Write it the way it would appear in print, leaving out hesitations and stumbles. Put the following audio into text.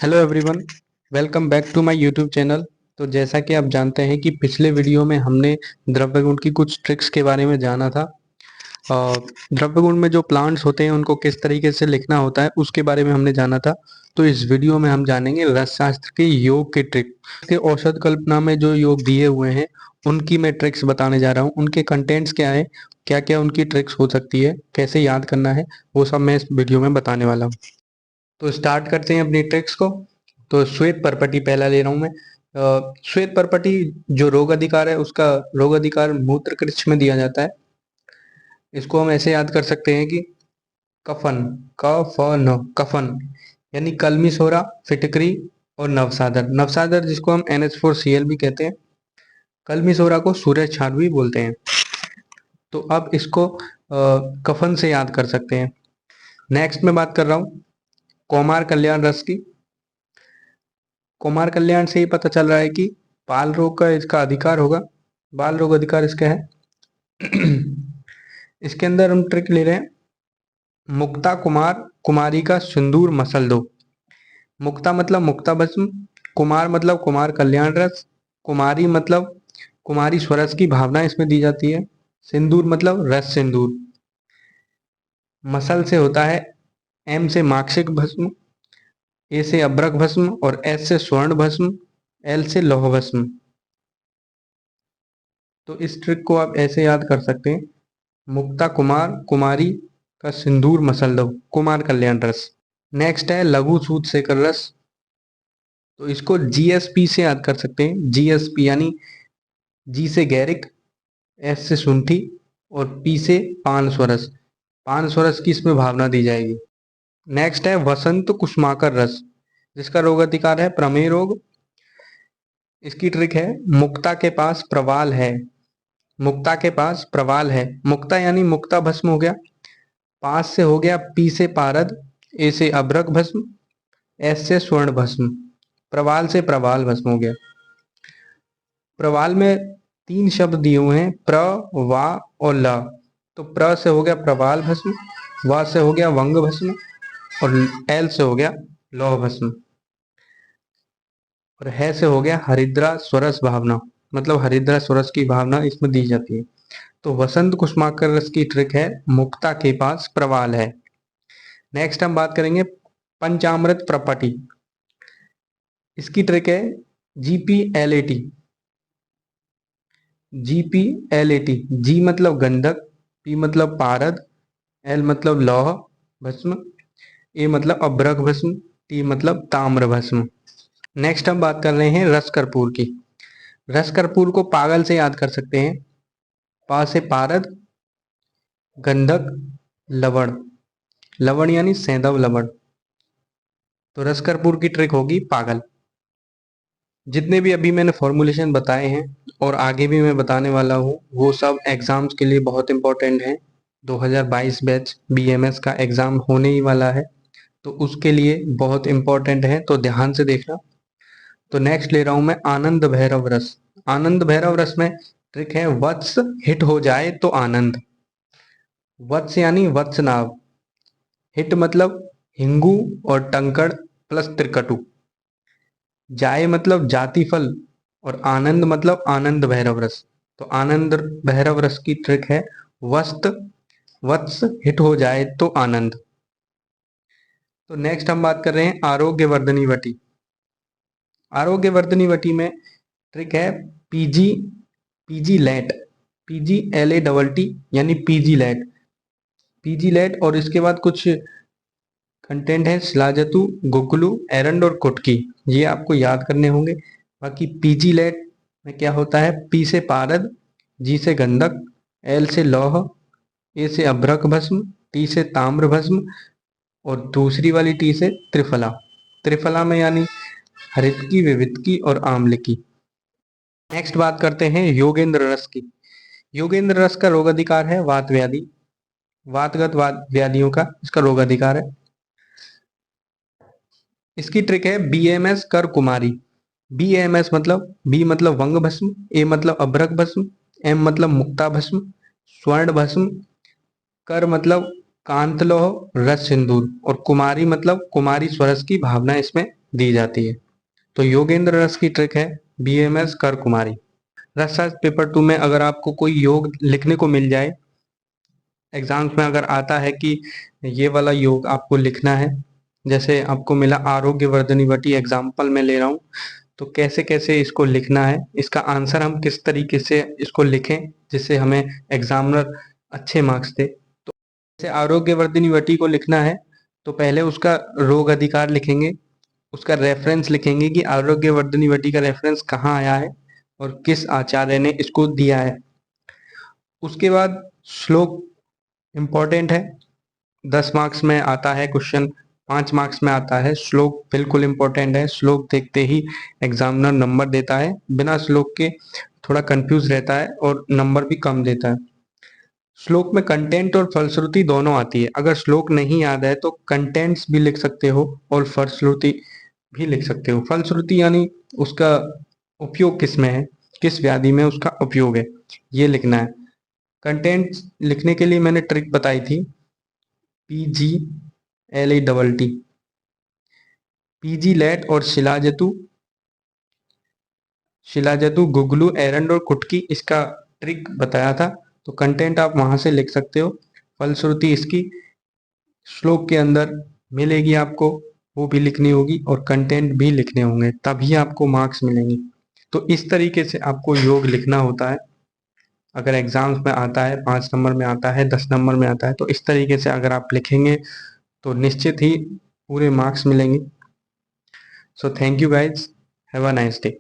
Hello everyone, welcome back to my YouTube channel. तो जैसा कि आप जानते हैं कि पिछले वीडियो में हमने द्रव्य गुण की कुछ ट्रिक्स के बारे में जाना था। द्रव्य गुण में जो प्लांट्स होते हैं उनको किस तरीके से लिखना होता है उसके बारे में हमने जाना था। तो इस वीडियो में हम जानेंगे रसशास्त्र के योग के ट्रिक के औषध कल्पना में जो योग दिए हुए हैं उनकी मैं ट्रिक्स बताने जा रहा हूँ। उनके कंटेंट्स क्या है, क्या क्या उनकी ट्रिक्स हो सकती है, कैसे याद करना है, वो सब मैं इस वीडियो में बताने वाला हूँ। तो स्टार्ट करते हैं अपनी ट्रिक्स को। तो श्वेत परपटी पहला ले रहा हूं मैं। श्वेत परपटी जो रोग अधिकार है उसका रोग अधिकार मूत्र कृच्छ में दिया जाता है। इसको हम ऐसे याद कर सकते हैं कि कफन, कफन, कफन यानी कलमी सोरा, फिटकरी और नवसादर। नवसादर जिसको हम NH4Cl भी कहते हैं। कलमी सोरा को सूरज छाट भी बोलते हैं। तो अब इसको कफन से याद कर सकते हैं। नेक्स्ट मैं बात कर रहा हूँ कौमार कल्याण रस की। कुमार कल्याण से ही पता चल रहा है कि बाल रोग का इसका अधिकार होगा। बाल रोग अधिकार इसका है। इसके अंदर हम ट्रिक ले रहे हैं मुक्ता कुमार कुमारी का सिंदूर मसल दो। मुक्ता मतलब मुक्ता भस्म, कुमार मतलब कुमार कल्याण रस, कुमारी मतलब कुमारी स्वरस की भावना इसमें दी जाती है, सिंदूर मतलब रस सिंदूर। मसल से होता है एम से माक्षिक भस्म, ए से अभ्रक भस्म और एस से स्वर्ण भस्म, एल से लौह भस्म। तो इस ट्रिक को आप ऐसे याद कर सकते हैं मुक्ता कुमार कुमारी का सिंदूर मसल दो, कुमार कल्याण रस। नेक्स्ट है लघु सूत सेकर रस। तो इसको GSP से याद कर सकते हैं। GSP यानी जी से गैरिक, एस से सुंठी और पी से पान स्वरस। पान स्वरस की इसमें भावना दी जाएगी। नेक्स्ट है वसंत कुसुमाकर रस, जिसका रोग अधिकार है प्रमेय रोग। इसकी ट्रिक है मुक्ता के पास प्रवाल है, मुक्ता के पास प्रवाल है। मुक्ता यानी मुक्ता भस्म हो गया, पास से हो गया पी से पारद, ए से अभ्रक भस्म, एस से स्वर्ण भस्म, प्रवाल से प्रवाल भस्म हो गया। प्रवाल में तीन शब्द दिए हुए हैं प्र, वा और ल। तो प्र से हो गया प्रवाल भस्म, वा से हो गया वंग भस्म और एल से हो गया लौह भस्म और है से हो गया हरिद्रा स्वरस भावना, मतलब हरिद्रा स्वरस की भावना इसमें दी जाती है। तो वसंत कुसुमाकर रस की ट्रिक है मुक्ता के पास प्रवाल है। नेक्स्ट हम बात करेंगे पंचामृत प्रपटी। इसकी ट्रिक है GPLAT। GPLAT, जी मतलब गंधक, पी मतलब पारद, एल मतलब लौह भस्म, ए मतलब अभ्रक भस्म, टी मतलब ताम्र भस्म। नेक्स्ट हम बात कर रहे हैं रस कर्पूर की। रस कर्पूर को पागल से याद कर सकते हैं। पा से पारद, गंधक, लवण। लवण यानी सेंधव लवण। तो रस कर्पूर की ट्रिक होगी पागल। जितने भी अभी मैंने फॉर्मुलेशन बताए हैं और आगे भी मैं बताने वाला हूँ वो सब एग्जाम्स के लिए बहुत इंपॉर्टेंट हैं। 2022 बैच BMS का एग्जाम होने ही वाला है, तो उसके लिए बहुत इंपॉर्टेंट है, तो ध्यान से देखना। तो नेक्स्ट ले रहा हूं मैं आनंद भैरव रस। आनंद भैरव रस में ट्रिक है वत्स हिट हो जाए तो आनंद। वत्स यानी वत्स नाव, हिट मतलब हिंगू और टंकड़ प्लस त्रिकटु, जाए मतलब जाति फल और आनंद मतलब आनंद भैरव रस। तो आनंद भैरव रस की ट्रिक है वस्त वत्स हिट हो जाए तो आनंद। तो नेक्स्ट हम बात कर रहे हैं आरोग्य वर्धनी वटी। आरोग्य वर्धनी वटी में ट्रिक है पीजी पीजी लेट, PGLATT यानी पीजी लेट। पीजी लेट और इसके बाद कुछ कंटेंट है शिलाजतु, गुगलू, एरंड और कुटकी, ये आपको याद करने होंगे। बाकी पीजी लेट में क्या होता है पी से पारद, जी से गंधक, एल से लौह, ए से अभ्रक भस्म, टी से ताम्र भस्म और दूसरी वाली टी से त्रिफला। त्रिफला में यानी हरितकी, विविधकी और आम्ल की। नेक्स्ट बात करते हैं योगेंद्र रस की। योगेंद्र रस का रोग अधिकार है वात व्याधि, वातगत व्याधियों का इसका रोग अधिकार है। इसकी ट्रिक है BMS कर कुमारी। BMS मतलब बी मतलब वंग भस्म, ए मतलब अभ्रक भस्म, एम मतलब मुक्ता भस्म, स्वर्ण भस्म, कर मतलब कांतलोह रस सिंदूर और कुमारी मतलब कुमारी स्वरस की भावना इसमें दी जाती है। तो योगेंद्र रस की ट्रिक है BMS कर कुमारी। रसशास्त्र पेपर 2 में अगर आपको कोई योग लिखने को मिल जाए, एग्जाम्स में अगर आता है कि ये वाला योग आपको लिखना है, जैसे आपको मिला आरोग्य वर्धनी वटी, एग्जाम्पल मैं ले रहा हूँ, तो कैसे कैसे इसको लिखना है, इसका आंसर हम किस तरीके से इसको लिखें जिससे हमें एग्जामिनर अच्छे मार्क्स दे। तो जैसे आरोग्य वर्धनी वटी को लिखना है तो पहले उसका रोग अधिकार लिखेंगे, उसका रेफरेंस लिखेंगे कि आरोग्य वर्धनी वटी का रेफरेंस कहाँ आया है और किस आचार्य ने इसको दिया है। उसके बाद श्लोक इम्पॉर्टेंट है, 10 मार्क्स में आता है क्वेश्चन, 5 मार्क्स में आता है। श्लोक बिल्कुल इम्पोर्टेंट है, श्लोक देखते ही एग्जामिनर नंबर देता है, बिना श्लोक के थोड़ा कंफ्यूज रहता है और नंबर भी कम देता है। श्लोक में कंटेंट और फलश्रुति दोनों आती है। अगर श्लोक नहीं याद है तो कंटेंट्स भी लिख सकते हो और फलश्रुति भी लिख सकते हो। फलश्रुति यानी उसका उपयोग किस में है, किस व्याधि में उसका उपयोग है, ये लिखना है। कंटेंट लिखने के लिए मैंने ट्रिक बताई थी, PGLATT, PG लैट और शिलाजतु गुगलू एरंड और कुटकी, इसका ट्रिक बताया था। तो कंटेंट आप वहां से लिख सकते हो, फलश्रुति इसकी श्लोक के अंदर मिलेगी आपको, वो भी लिखनी होगी और कंटेंट भी लिखने होंगे, तभी आपको मार्क्स मिलेंगे। तो इस तरीके से आपको योग लिखना होता है। अगर एग्जाम्स में आता है 5 नंबर में आता है, 10 नंबर में आता है, तो इस तरीके से अगर आप लिखेंगे तो निश्चित ही पूरे मार्क्स मिलेंगे। So thank you guys, have a nice day.